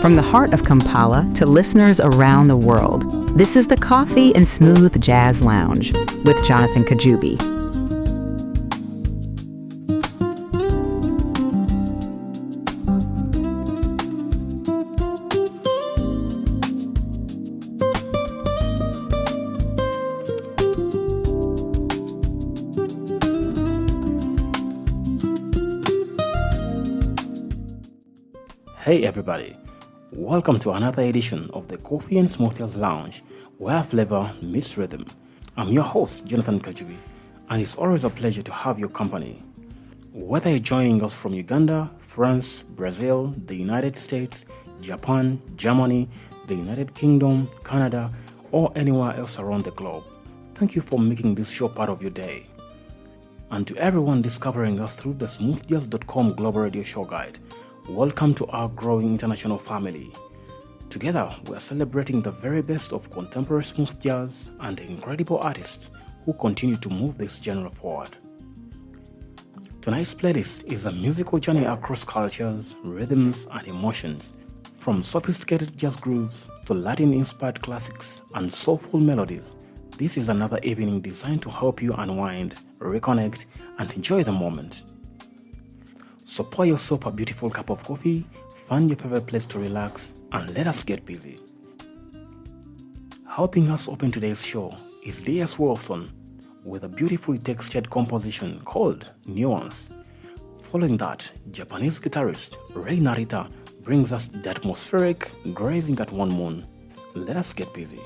From the heart of Kampala to listeners around the world, this is the Coffee and Smooth Jazz Lounge with Jonathan Kajubi. Hey everybody, welcome to another edition of the Coffee and Smooth Jazz Lounge, where flavor meets rhythm. I'm your host, Jonathan Kajubi, and it's always a pleasure to have your company. Whether you're joining us from Uganda, France, Brazil, the United States, Japan, Germany, the United Kingdom, Canada, or anywhere else around the globe, thank you for making this show part of your day. And to everyone discovering us through the smoothjazz.com global radio show guide, welcome to our growing international family. Together, we are celebrating the very best of contemporary smooth jazz and the incredible artists who continue to move this genre forward. Tonight's playlist is a musical journey across cultures, rhythms, and emotions, from sophisticated jazz grooves to Latin-inspired classics and soulful melodies. This is another evening designed to help you unwind, reconnect, and enjoy the moment. So pour yourself a beautiful cup of coffee, find your favorite place to relax, and let us get busy. Helping us open today's show is D.S. Wilson with a beautifully textured composition called Nuance. Following that, Japanese guitarist Rei Narita brings us the atmospheric Grazing at One Moon. Let us get busy.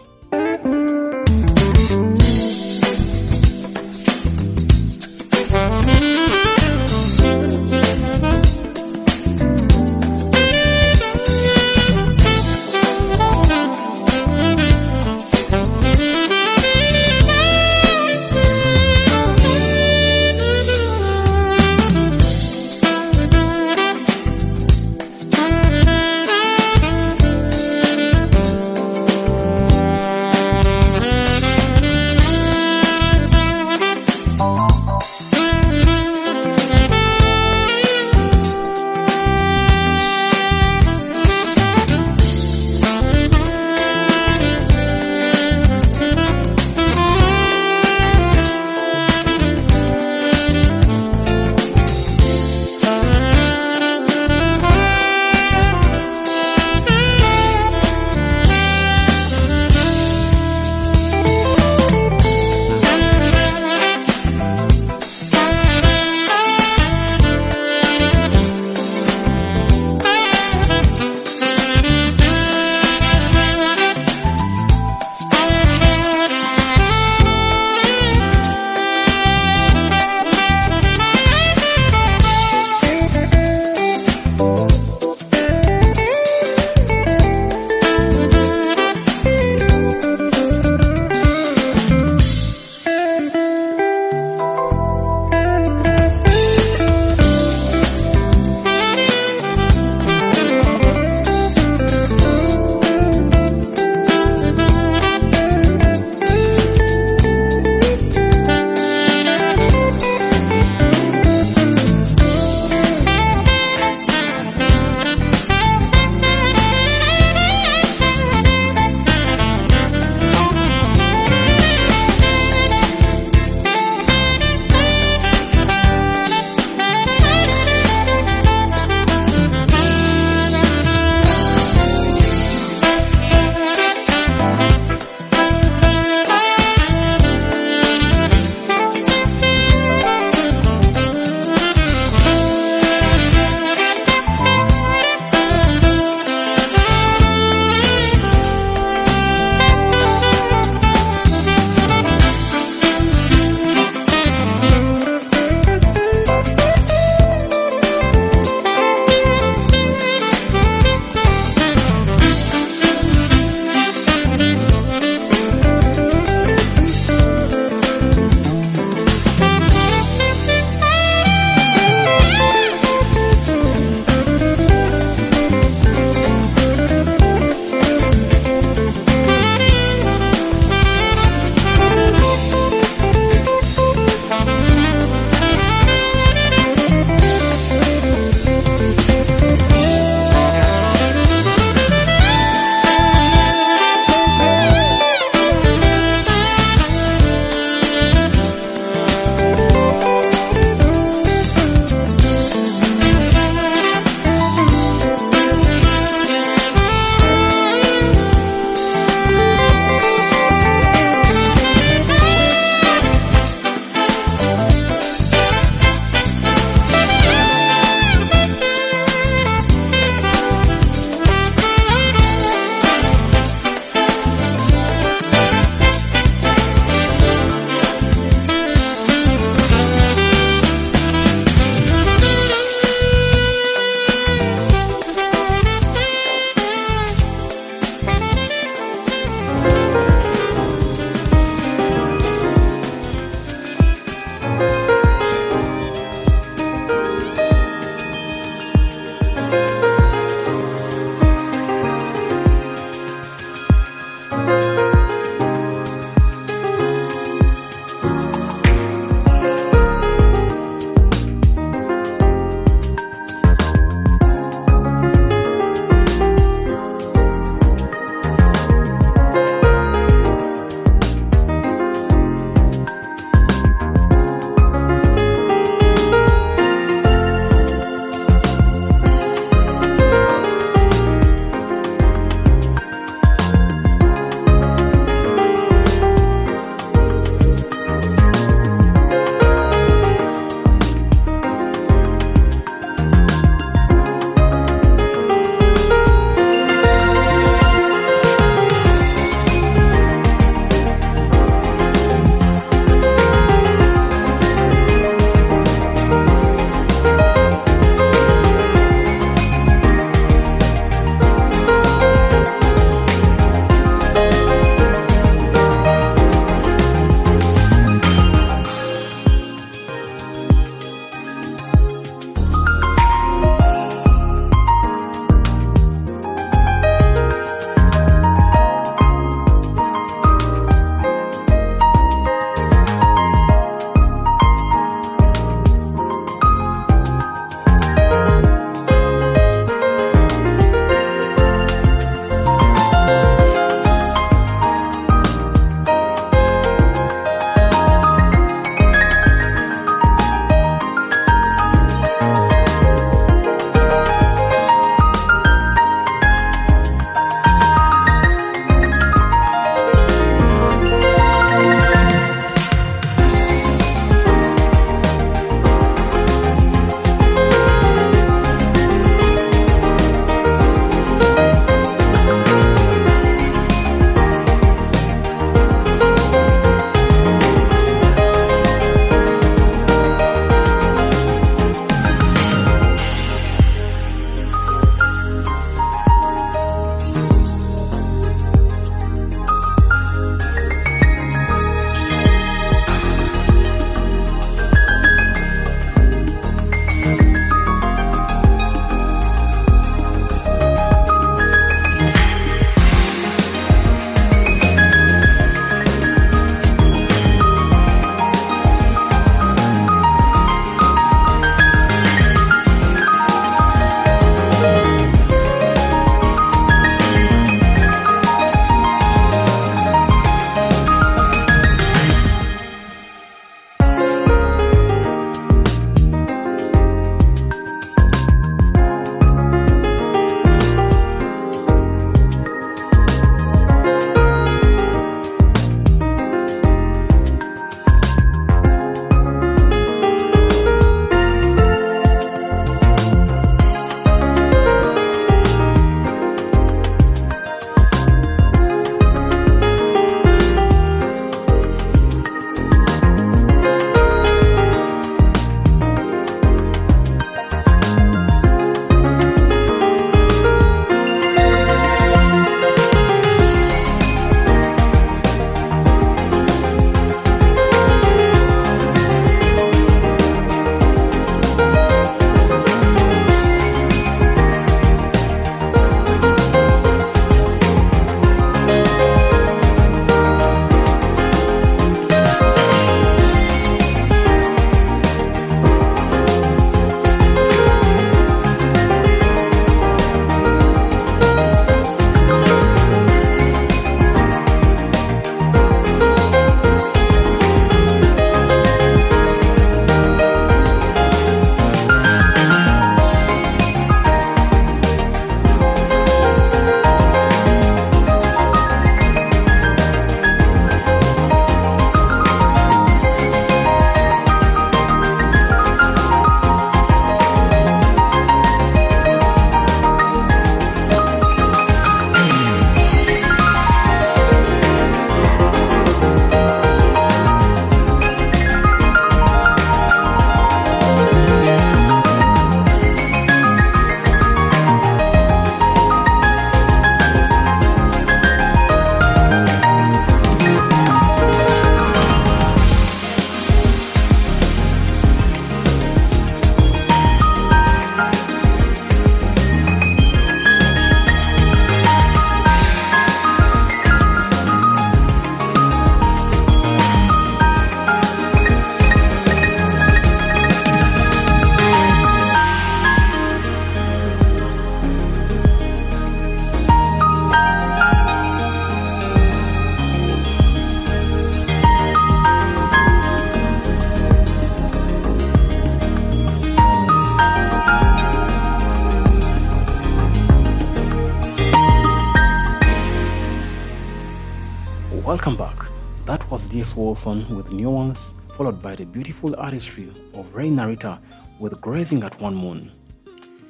Welcome back. That was DS Wilson with Nuance, followed by the beautiful artistry of Ray Narita with Grazing at One Moon.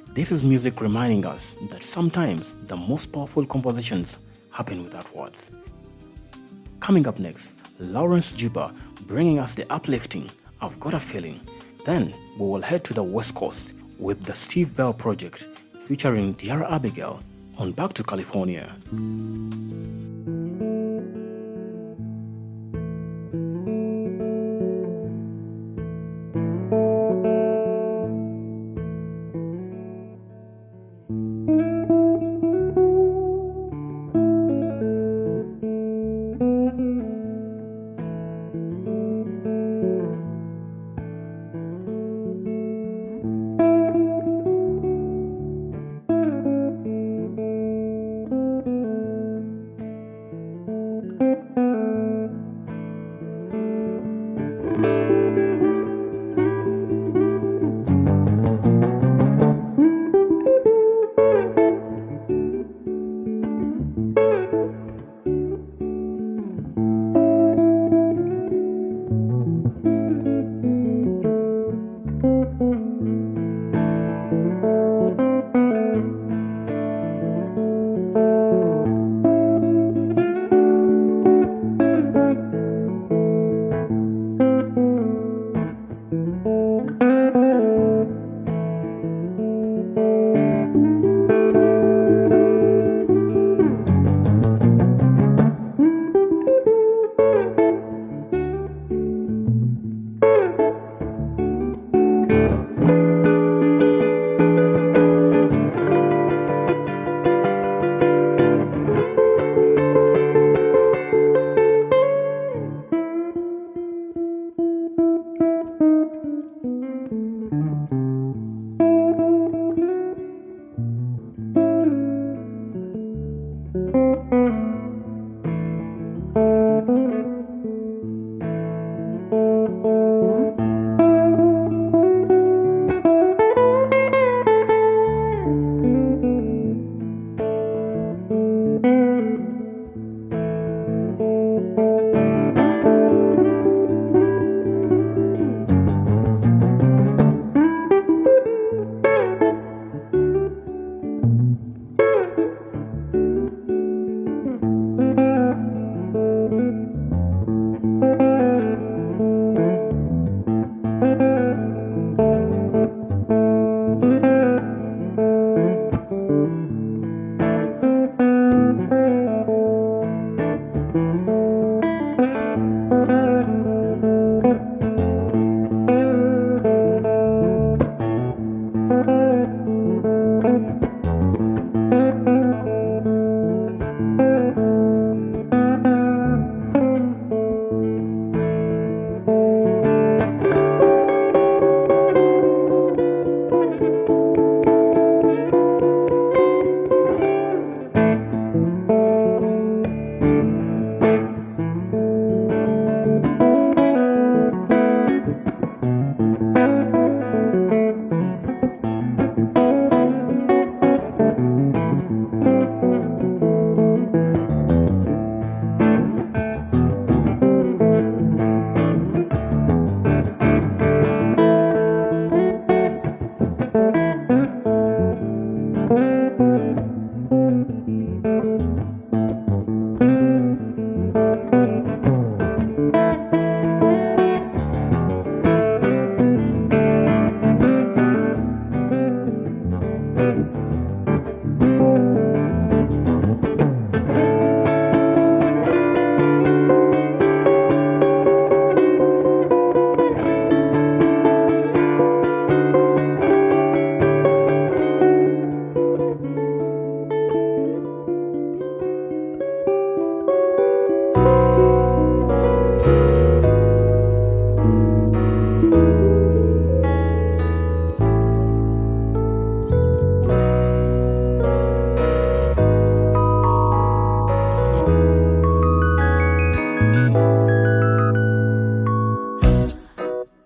This is music reminding us that sometimes the most powerful compositions happen without words. Coming up next, Lawrence Juba bringing us the uplifting I've Got a Feeling. Then we will head to the West Coast with the Steve Bell Project featuring Dear Abigail on Back to California.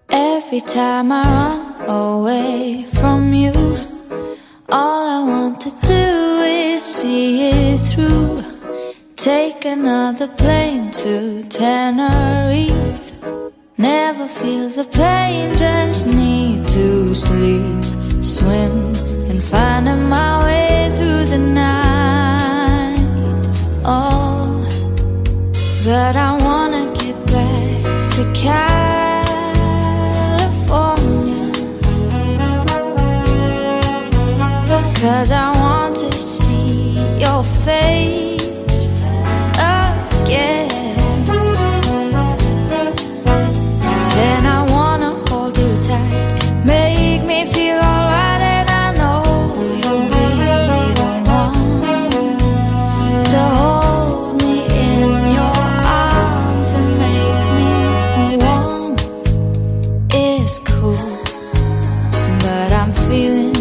Every time I run away from you, all I want to do is see it through. Take another plane to Tenerife. Never feel the pain, just need to sleep. Swim and finding my way through the night. Oh, but I wanna get back to California, 'cause I want to see your face again. And I wanna hold you tight, make me feel alright, and I know you'll be the one to hold me in your arms and make me warm. It's cool, but I'm feeling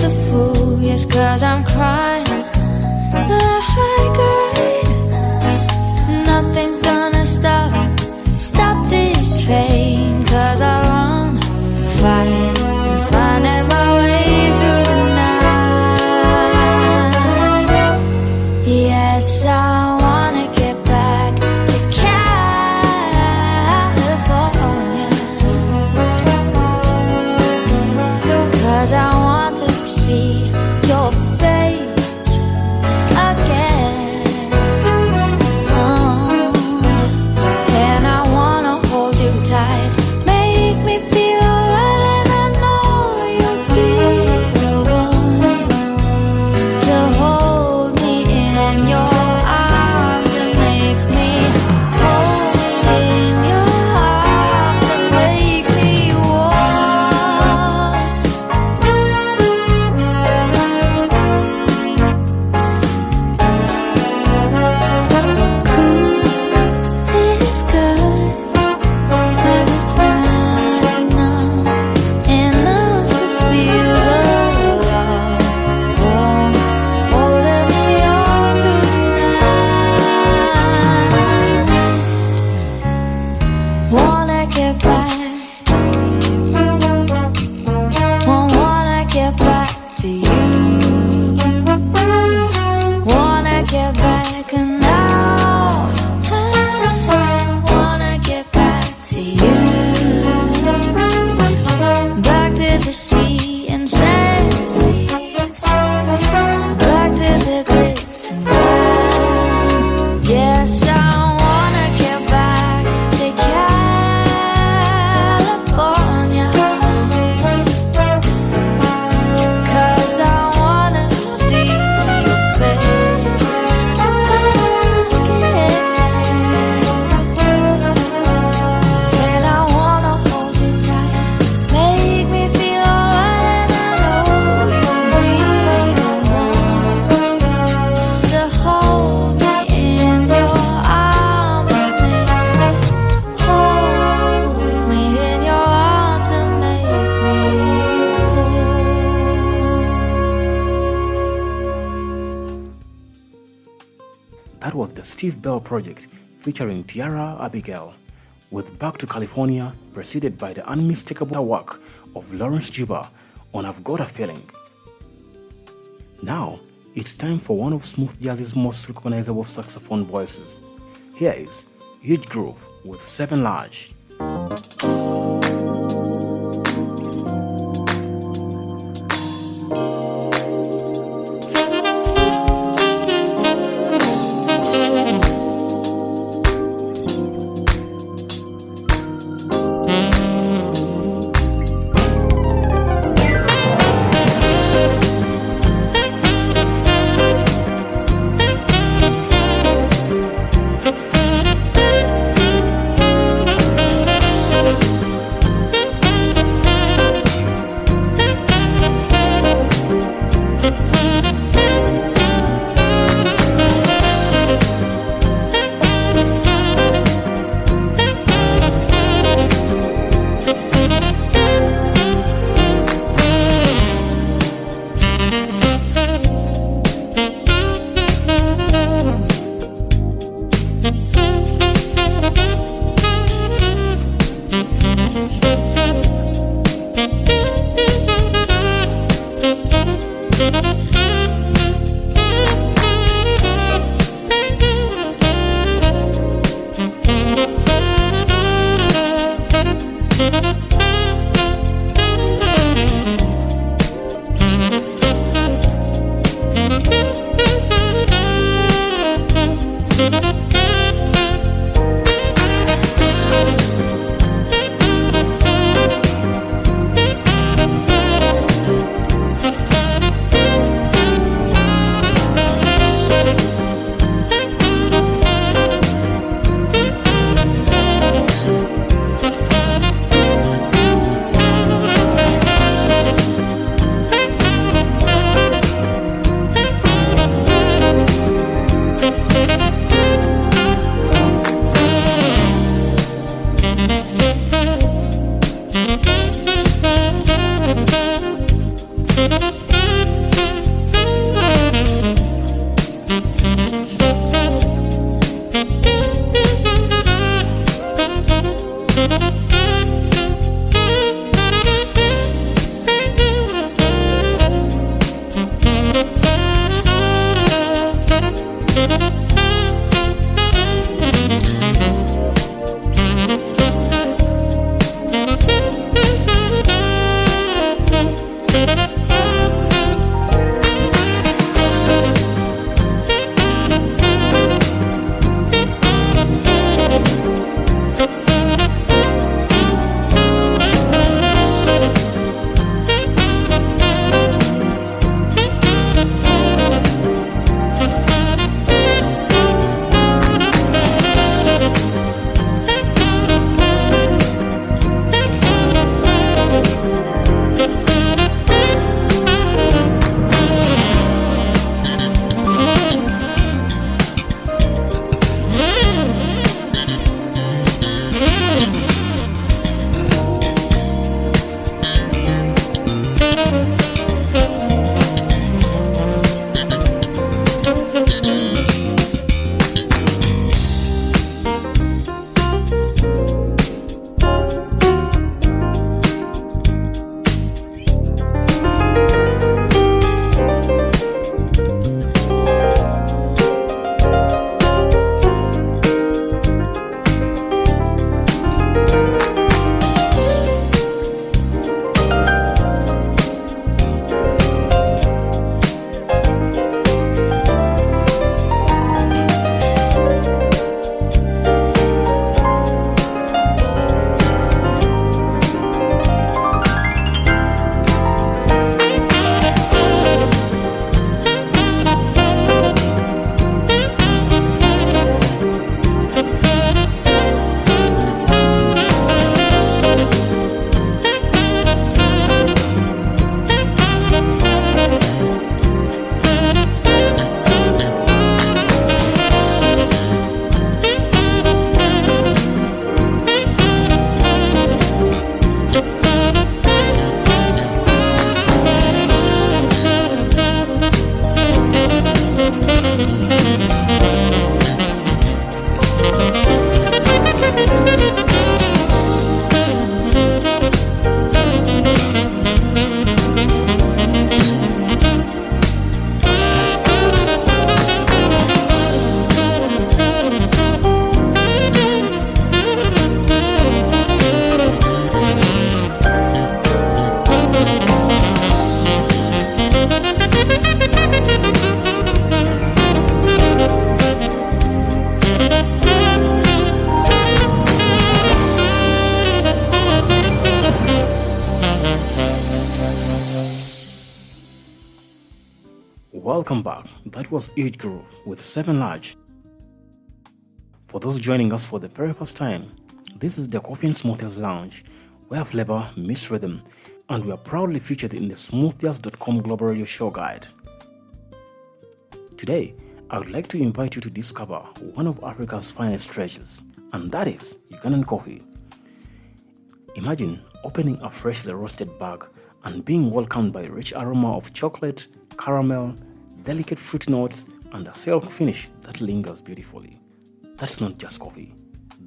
the fool, yes, 'cause I'm crying like rain. Nothing's gonna stop this pain, 'cause I run, fight, and finding my way through the night. Yes, I wanna get back to California, 'cause I want to see your face again. Oh, and I wanna hold you tight, make me feel alright, and I know you'll be the one to hold me in your arms and make me hold me in your arms and make me warm. Cool is good till it's not enough to feel the love warmth holding me all through the night. Wanna get back, wanna get back to you. Wanna get back now. Wanna get back to you. Back to the sea and sand. Back to the glitz and glam. Yes, I wanna get back to California, 'cause I wanna see your face again. And I wanna hold you tight, make me feel alright, and I know you'll be the one to hold me in your arms and make me hold me in your arms and make me That was the Steve Bell Project featuring Tiara Abigail, with Back to California preceded by the unmistakable work of Lawrence Juba on I've Got a Feeling. Now, it's time for one of smooth jazz's most recognizable saxophone voices. Here is Huge Groove with 7 Large. Welcome back. That was Age Groove with 7 Large. For those joining us for the very first time, this is the Coffee and Smoothies Lounge, where flavor meets rhythm, and we are proudly featured in the smoothies.com Global Radio Show Guide. Today, I would like to invite you to discover one of Africa's finest treasures, and that is Ugandan coffee. Imagine opening a freshly roasted bag and being welcomed by a rich aroma of chocolate, caramel, delicate fruit notes, and a silk finish that lingers beautifully. That's not just coffee,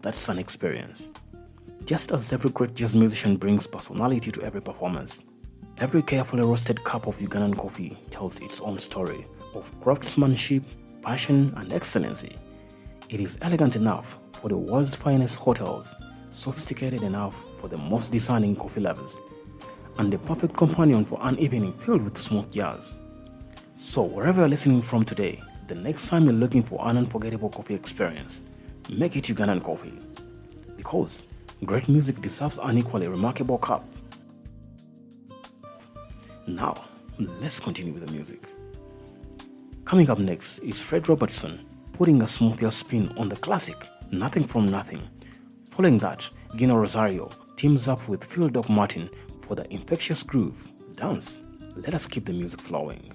that's an experience. Just as every great jazz musician brings personality to every performance, every carefully roasted cup of Ugandan coffee tells its own story of craftsmanship, passion, and excellency. It is elegant enough for the world's finest hotels, sophisticated enough for the most discerning coffee lovers, and the perfect companion for an evening filled with smooth jazz. So wherever you're listening from today, the next time you're looking for an unforgettable coffee experience, make it Ugandan coffee. Because great music deserves an equally remarkable cup. Now, let's continue with the music. Coming up next is Fred Robertson putting a smoother spin on the classic Nothing from Nothing. Following that, Gino Rosario teams up with Phil Doc Martin for the infectious groove, Dance. Let us keep the music flowing.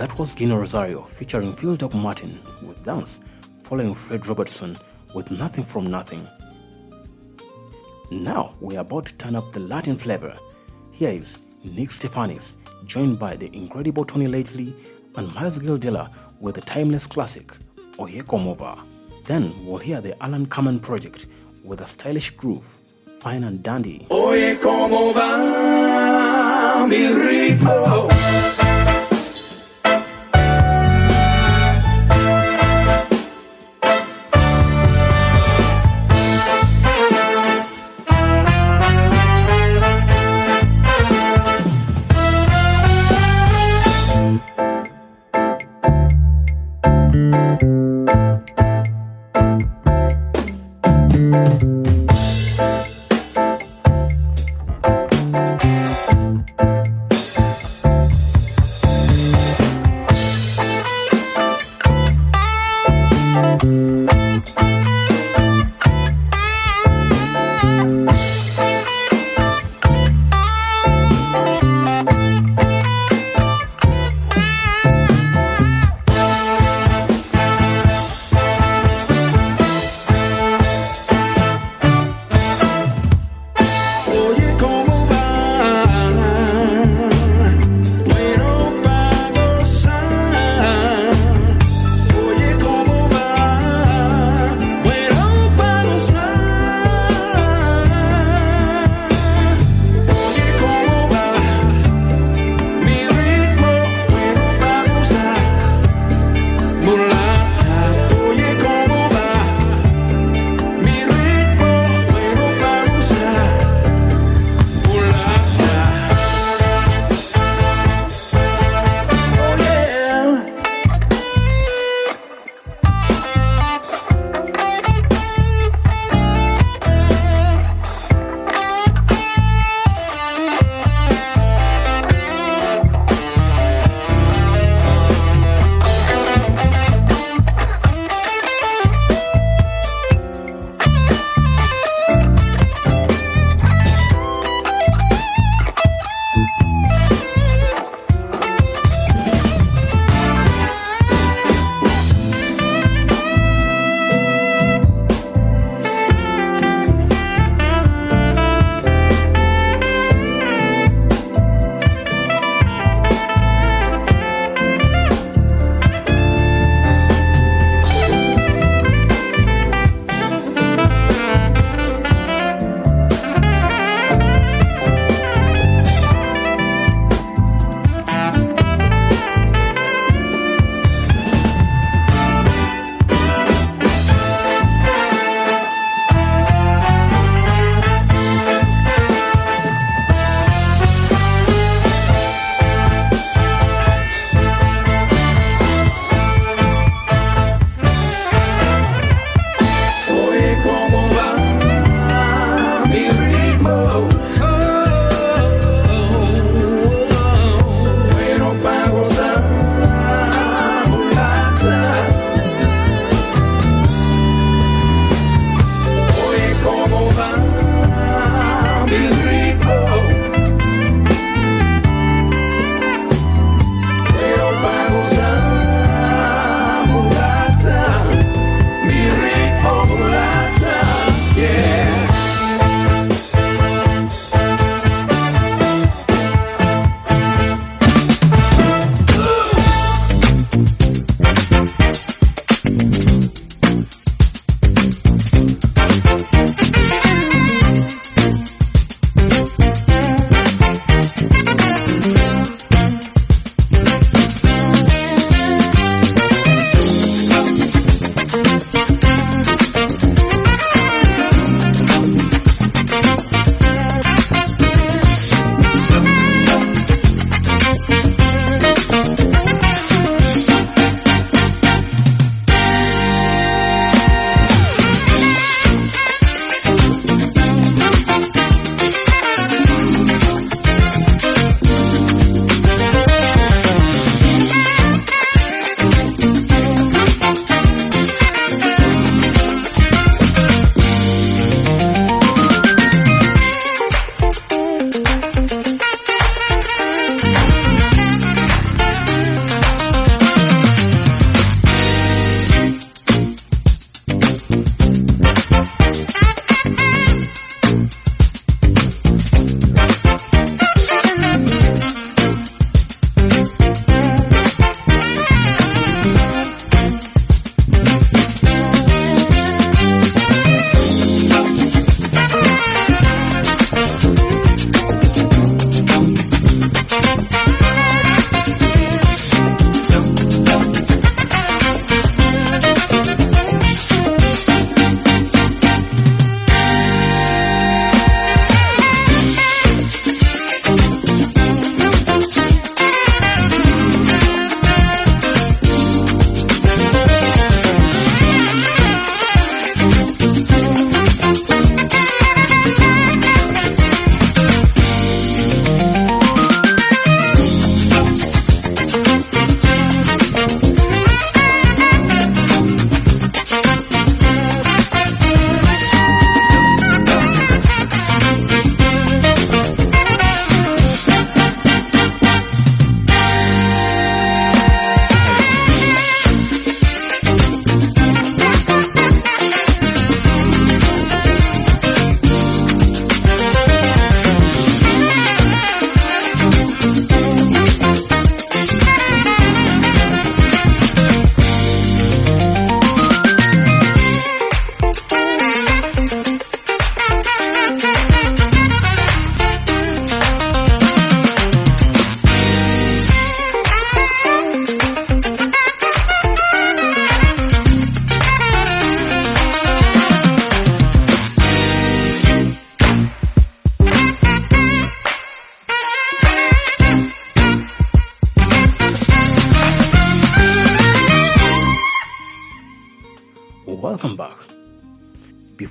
That was Gino Rosario featuring Phil Doc Martin with Dance, following Fred Robertson with Nothing from Nothing. Now we are about to turn up the Latin flavor. Here is Nick Stefanis, joined by the incredible Tony Lately and Miles Gildella with the timeless classic, Oye Como Va. Then we'll hear the Alan Kamen Project with a stylish groove, Fine and Dandy. Oye como va mi ritmo.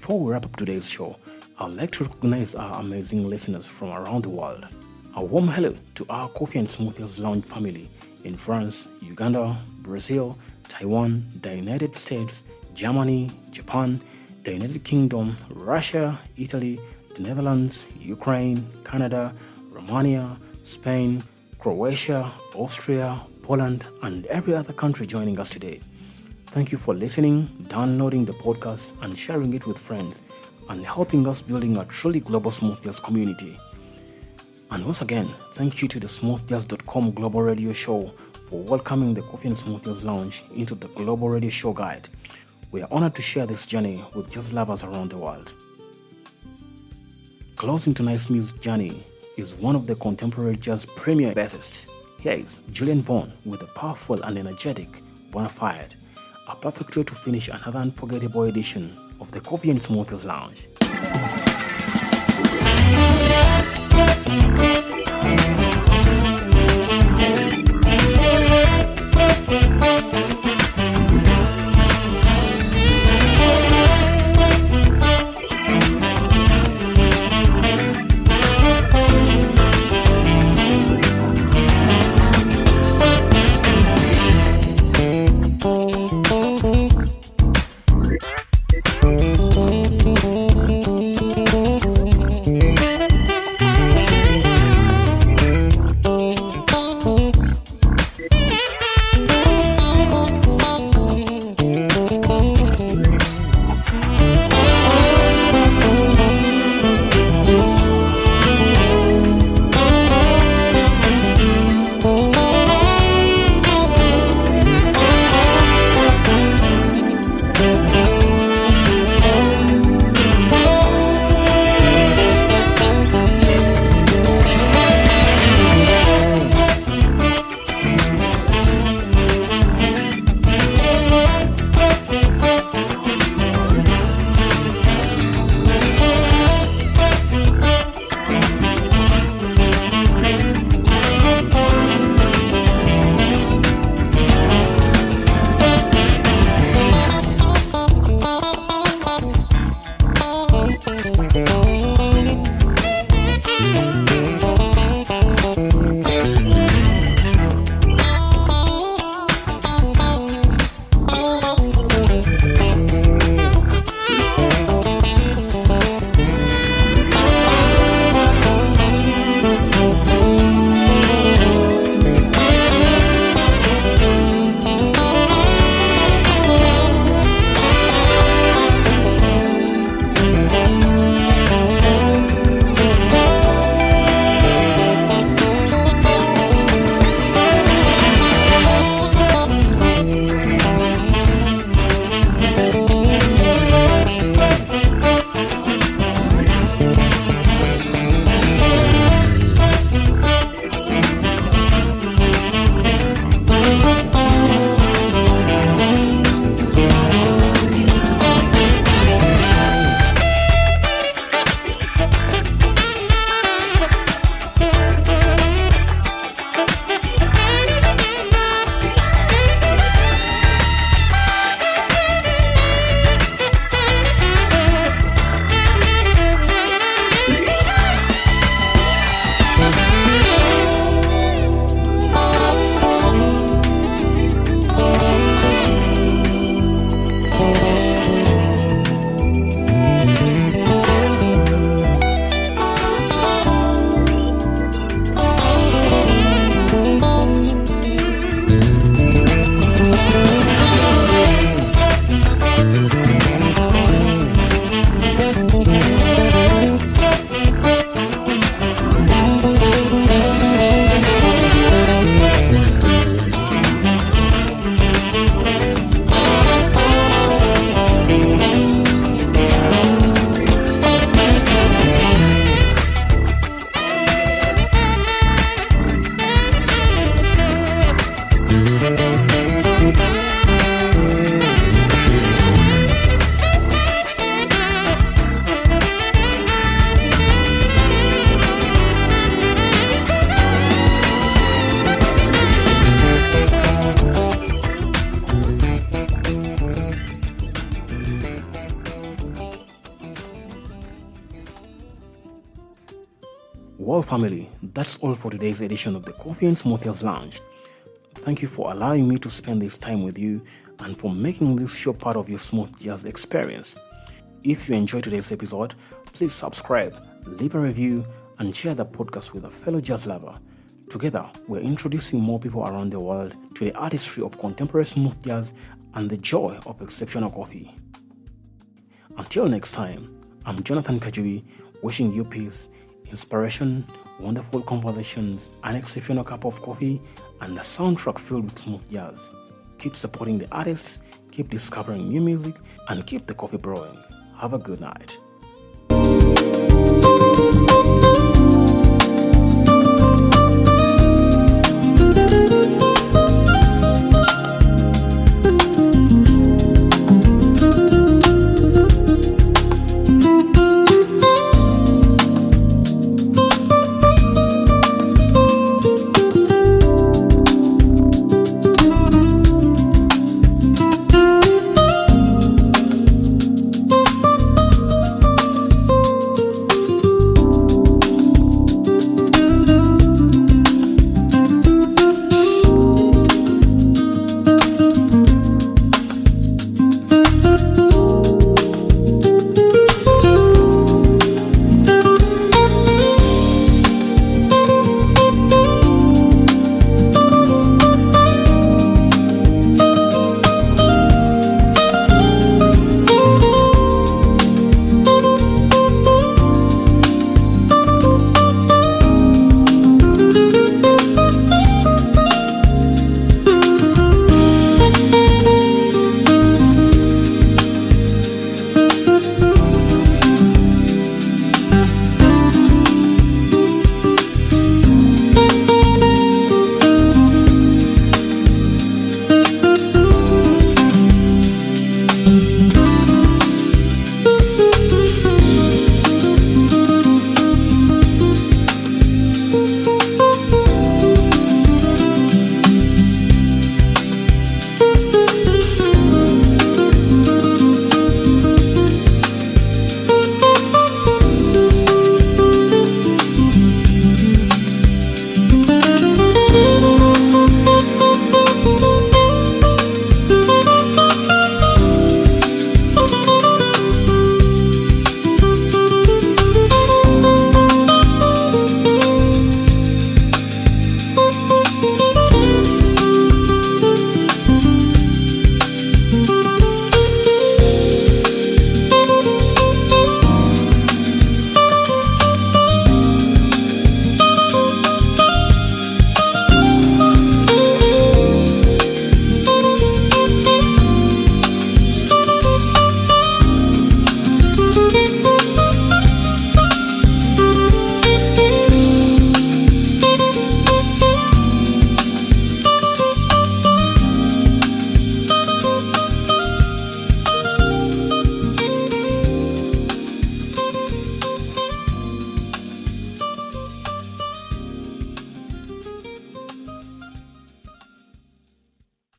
before we wrap up today's show, I'd like to recognize our amazing listeners from around the world. A warm hello to our Coffee and Smoothies Lounge family in France, Uganda, Brazil, Taiwan, the United States, Germany, Japan, the United Kingdom, Russia, Italy, the Netherlands, Ukraine, Canada, Romania, Spain, Croatia, Austria, Poland, and every other country joining us today. Thank you for listening, downloading the podcast, and sharing it with friends, and helping us building a truly global Smooth Jazz community. And once again, thank you to the smoothjazz.com Global Radio Show for welcoming the Coffee and Smooth Jazz Lounge into the Global Radio Show Guide. We are honored to share this journey with jazz lovers around the world. Closing tonight's music journey is one of the contemporary jazz premier bassists. Here is Julian Vaughn with a powerful and energetic Bonafide, a perfect way to finish another unforgettable edition of the Coffee and Smooth Jazz Lounge. Well, family, that's all for today's edition of the Coffee and Smooth Jazz Lounge. Thank you for allowing me to spend this time with you and for making this show part of your smooth jazz experience. If you enjoyed today's episode, please subscribe, leave a review, and share the podcast with a fellow jazz lover. Together, we're introducing more people around the world to the artistry of contemporary smooth jazz and the joy of exceptional coffee. Until next time, I'm Jonathan Kajubi, wishing you peace, inspiration, wonderful conversations, an exceptional cup of coffee, and a soundtrack filled with smooth jazz. Keep supporting the artists, keep discovering new music, and keep the coffee brewing. Have a good night.